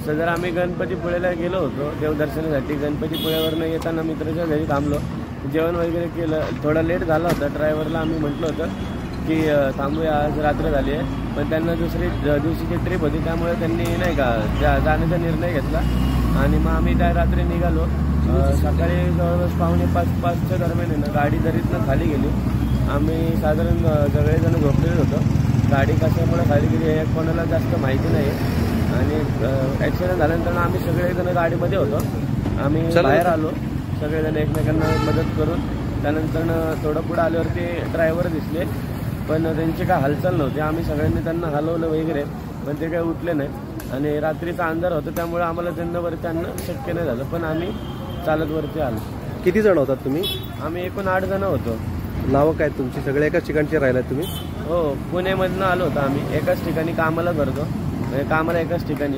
सदर आम्ही गणपतीपुळेला गेलो होतो देवदर्शनासाठी. गणपतीपुळेवरनं येताना मित्राच्या घरी थांबलो, जेवण वगैरे केलं. थोडा लेट झाला होता. ड्रायव्हरला आम्ही म्हटलं होतं की थांबूया, आज रात्र झाली आहे. पण त्यांना दुसरी दिवशीची ट्रिप होती, त्यामुळे त्यांनी नाही का जाण्याचा निर्णय घेतला. आणि मग आम्ही त्या रात्री निघालो. सकाळी जवळपास 4:45-5च्या दरम्यान आहे ना गाडी दरीतनं खाली गेली. आम्ही साधारण सगळेजण झोपलेलो होतो. गाडी कशामुळे खाली गेली हे कोणाला जास्त माहिती नाही. आणि ॲक्सिडेंट झाल्यानंतर आम्ही सगळेजण गाडीमध्ये होतो. आम्ही बाहेर आलो सगळेजण एकमेकांना मदत करून. त्यानंतर थोडं पुढं आल्यावरती ड्रायव्हर दिसले, पण त्यांची काय हालचाल नव्हती. आम्ही सगळ्यांनी त्यांना हलवलं वगैरे, पण ते काही उठले नाही. आणि रात्रीचा अंधार होता, त्यामुळे आम्हाला त्यांना वरती आणणं शक्य नाही झालं. पण आम्ही चालत वरती आलो. किती जण होतात तुम्ही? आम्ही एकूण 8 जण होतो. नावं काय तुमची? सगळे एकाच ठिकाणचे राहिलात तुम्ही? हो, पुण्यामधनं आलो होतो आम्ही. एकाच ठिकाणी कामाला करतो, म्हणजे कामाला एकाच ठिकाणी.